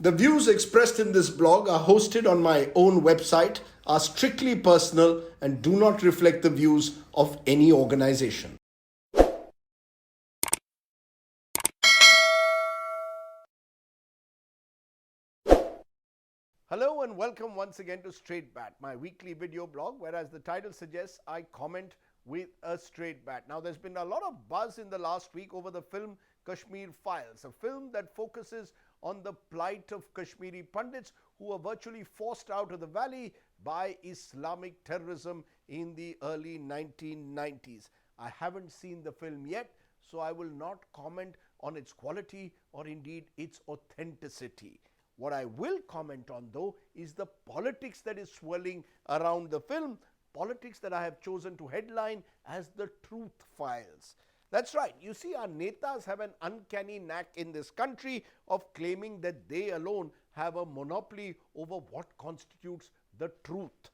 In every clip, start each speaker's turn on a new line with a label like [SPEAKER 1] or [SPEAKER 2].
[SPEAKER 1] The views expressed in this blog are hosted on my own website, are strictly personal, and do not reflect the views of any organization. Hello and welcome once again to Straight Bat, my weekly video blog, where, as the title suggests, I comment with a straight bat. Now, there's been a lot of buzz in the last week over the film Kashmir Files, a film that focuses on the plight of Kashmiri Pandits who were virtually forced out of the valley by Islamic terrorism in the early 1990s. I haven't seen the film yet, so I will not comment on its quality or indeed its authenticity. What I will comment on, though, is the politics that is swirling around the film, politics that I have chosen to headline as the Truth Files. That's right. You see, our netas have an uncanny knack in this country of claiming that they alone have a monopoly over what constitutes the truth.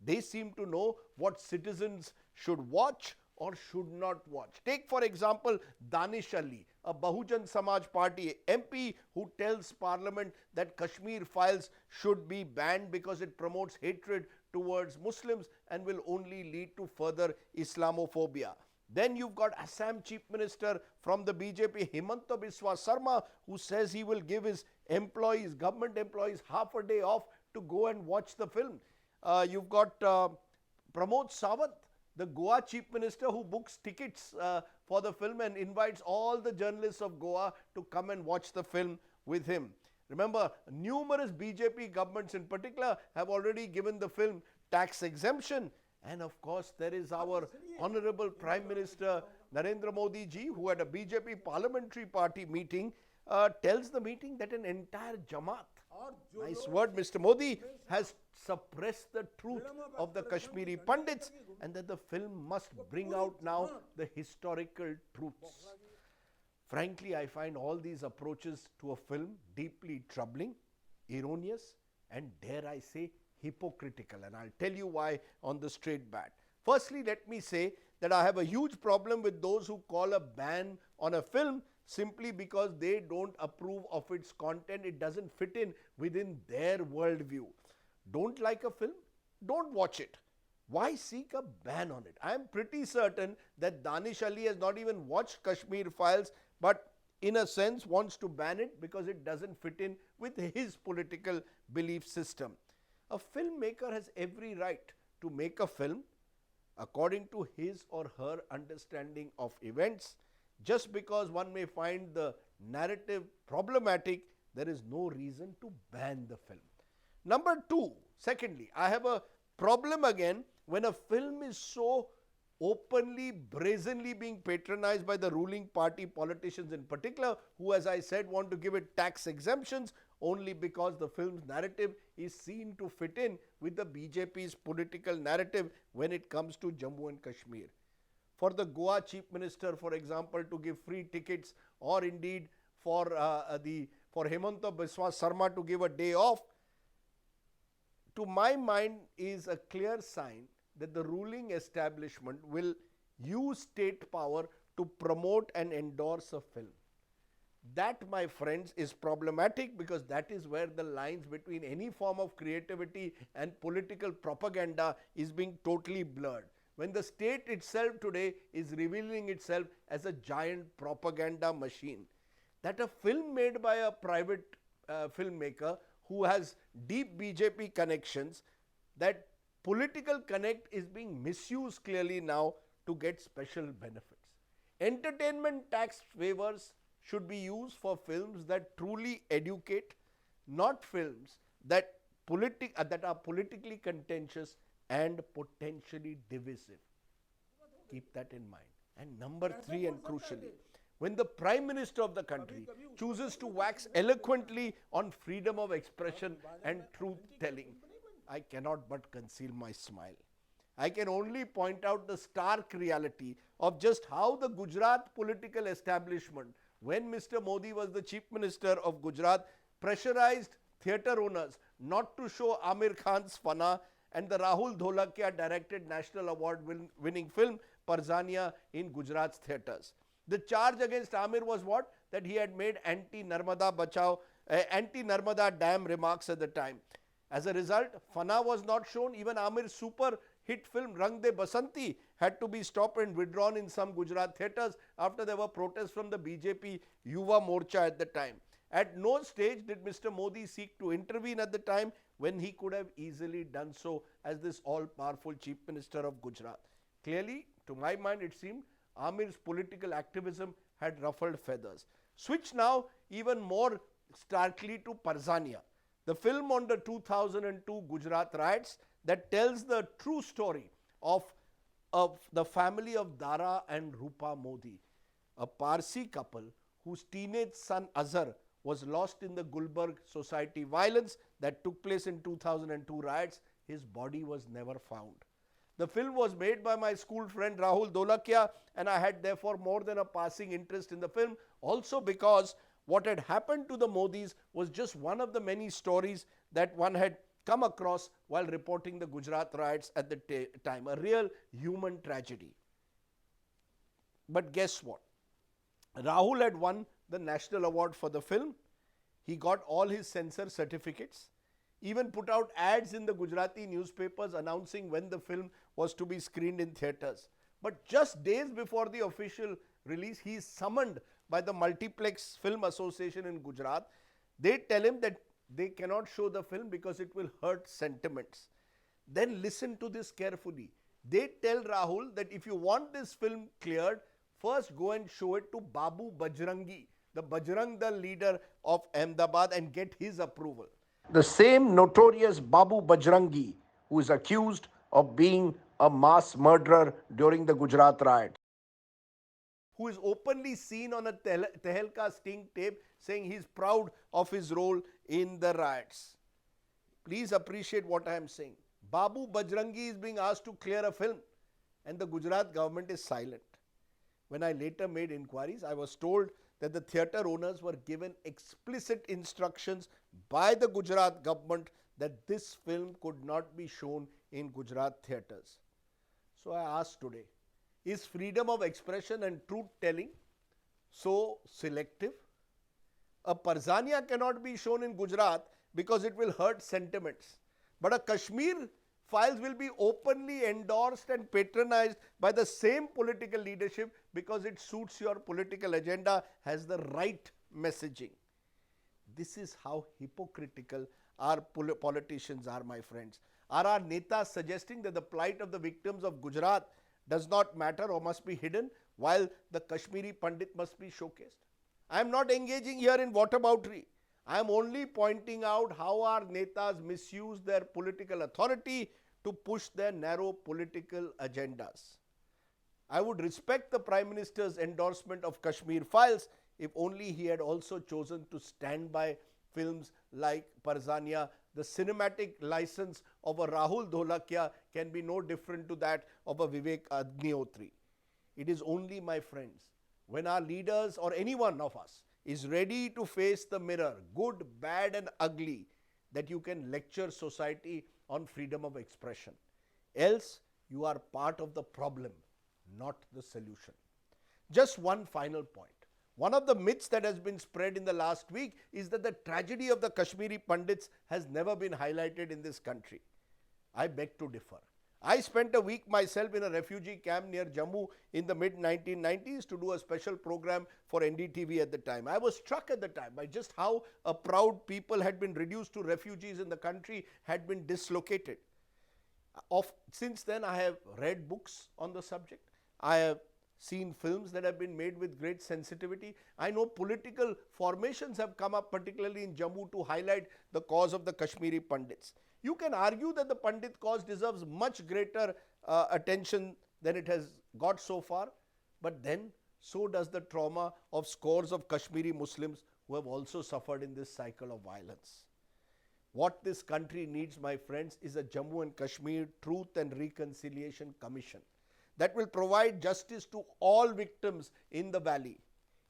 [SPEAKER 1] They seem to know what citizens should watch or should not watch. Take, for example, Danish Ali, a Bahujan Samaj Party MP who tells Parliament that Kashmir Files should be banned because it promotes hatred towards Muslims and will only lead to further Islamophobia. Then you've got Assam Chief Minister from the BJP, Himanta Biswa Sarma, who says he will give his employees, government employees, half a day off to go and watch the film. You've got Pramod Sawant, the Goa Chief Minister, who books tickets for the film and invites all the journalists of Goa to come and watch the film with him. Remember, numerous BJP governments in particular have already given the film tax exemption. And of course, there is our Honorable Prime Minister Narendra Modi ji, who at a BJP parliamentary party meeting tells the meeting that an entire Jamaat, nice word, Mr. Modi, has suppressed the truth of the Kashmiri Pandits and that the film must bring out now the historical truths. Frankly, I find all these approaches to a film deeply troubling, erroneous, and dare I say, hypocritical. And I'll tell you why on the straight bat. Firstly, let me say that I have a huge problem with those who call a ban on a film simply because they don't approve of its content. It doesn't fit in within their worldview. Don't like a film? Don't watch it. Why seek a ban on it? I am pretty certain that Danish Ali has not even watched Kashmir Files, but in a sense wants to ban it because it doesn't fit in with his political belief system. A filmmaker has every right to make a film according to his or her understanding of events. Just because one may find the narrative problematic, there is no reason to ban the film. Number two, secondly, I have a problem again when a film is so openly, brazenly being patronized by the ruling party politicians in particular, who, as I said, want to give it tax exemptions only because the film's narrative is seen to fit in with the BJP's political narrative when it comes to Jammu and Kashmir. For the Goa Chief Minister, for example, to give free tickets, or indeed for Himanta Biswa Sarma to give a day off, to my mind is a clear sign that the ruling establishment will use state power to promote and endorse a film. That, my friends, is problematic because that is where the lines between any form of creativity and political propaganda is being totally blurred. When the state itself today is revealing itself as a giant propaganda machine, that a film made by a private filmmaker who has deep BJP connections, that political connect is being misused clearly now to get special benefits. Entertainment tax waivers should be used for films that truly educate, not films that are politically contentious and potentially divisive. Keep that in mind. And number three, and crucially, when the Prime Minister of the country chooses to wax eloquently on freedom of expression and truth-telling, I cannot but conceal my smile. I can only point out the stark reality of just how the Gujarat political establishment, when Mr. Modi was the Chief Minister of Gujarat, pressurized theatre owners not to show Amir Khan's Fana and the Rahul Dholakia directed National Award winning film Parzania in Gujarat's theatres. The charge against Amir was what? That he had made anti-Narmada Bachao anti-Narmada Dam remarks at the time. As a result, Fana was not shown. Even Amir's super hit film Rang De Basanti had to be stopped and withdrawn in some Gujarat theatres after there were protests from the BJP Yuva Morcha at the time. At no stage did Mr. Modi seek to intervene at the time when he could have easily done so as this all-powerful Chief Minister of Gujarat. Clearly, to my mind, it seemed Amir's political activism had ruffled feathers. Switch now even more starkly to Parzania, the film on the 2002 Gujarat riots that tells the true story of the family of Dara and Rupa Modi, a Parsi couple whose teenage son Azhar was lost in the Gulbarg society violence that took place in 2002 riots. His body was never found. The film was made by my school friend Rahul Dolakia, and I had therefore more than a passing interest in the film, also because what had happened to the Modis was just one of the many stories that one had come across while reporting the Gujarat riots at the time, a real human tragedy. But guess what? Rahul had won the National Award for the film. He got all his censor certificates, even put out ads in the Gujarati newspapers announcing when the film was to be screened in theatres. But just days before the official release, he is summoned by the Multiplex Film Association in Gujarat. They tell him that they cannot show the film because it will hurt sentiments. Then listen to this carefully. They tell Rahul that if you want this film cleared, first go and show it to Babu Bajrangi, the Bajrang Dal leader of Ahmedabad, and get his approval. The same notorious Babu Bajrangi who is accused of being a mass murderer during the Gujarat riots, who is openly seen on a Tehelka sting tape saying he is proud of his role in the riots. Please appreciate what I am saying. Babu Bajrangi is being asked to clear a film and the Gujarat government is silent. When I later made inquiries, I was told that the theatre owners were given explicit instructions by the Gujarat government that this film could not be shown in Gujarat theatres. So I asked today, is freedom of expression and truth telling so selective? A Parzania cannot be shown in Gujarat because it will hurt sentiments. But a Kashmir Files will be openly endorsed and patronized by the same political leadership because it suits your political agenda, has the right messaging. This is how hypocritical our politicians are, my friends. Are our netas suggesting that the plight of the victims of Gujarat does not matter or must be hidden, while the Kashmiri Pandit must be showcased? I am not engaging here in whataboutery. I am only pointing out how our netas misuse their political authority to push their narrow political agendas. I would respect the Prime Minister's endorsement of Kashmir Files if only he had also chosen to stand by films like Parzania. The cinematic license of a Rahul Dolakia can be no different to that of a Vivek Agnihotri. It is only, my friends, when our leaders or any one of us is ready to face the mirror, good, bad and ugly, that you can lecture society on freedom of expression. Else, you are part of the problem, not the solution. Just one final point. One of the myths that has been spread in the last week is that the tragedy of the Kashmiri Pandits has never been highlighted in this country. I beg to differ. I spent a week myself in a refugee camp near Jammu in the mid-1990s to do a special program for NDTV at the time. I was struck at the time by just how a proud people had been reduced to refugees in the country, had been dislocated. Since then, I have read books on the subject. I have seen films that have been made with great sensitivity. I know political formations have come up, particularly in Jammu, to highlight the cause of the Kashmiri Pandits. You can argue that the Pandit cause deserves much greater attention than it has got so far, but then so does the trauma of scores of Kashmiri Muslims who have also suffered in this cycle of violence. What this country needs, my friends, is a Jammu and Kashmir Truth and Reconciliation Commission that will provide justice to all victims in the valley.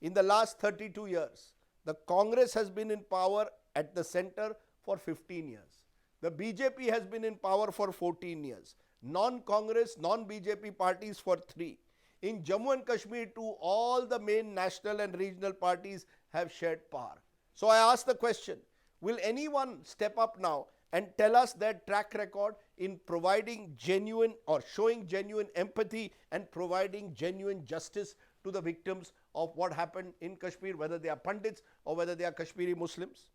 [SPEAKER 1] In the last 32 years, the Congress has been in power at the center for 15 years. The BJP has been in power for 14 years. Non-Congress, non-BJP parties for 3. In Jammu and Kashmir too, all the main national and regional parties have shared power. So I ask the question, will anyone step up now and tell us their track record in providing genuine or showing genuine empathy and providing genuine justice to the victims of what happened in Kashmir, whether they are Pandits or whether they are Kashmiri Muslims?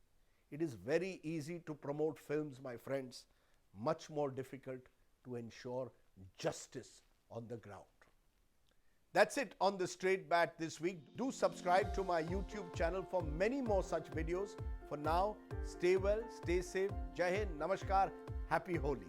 [SPEAKER 1] It is very easy to promote films, my friends, much more difficult to ensure justice on the ground. That's it on the Straight Bat this week. Do subscribe to my YouTube channel for many more such videos. For now, stay well, stay safe. Jai Hind, Namaskar, Happy Holi.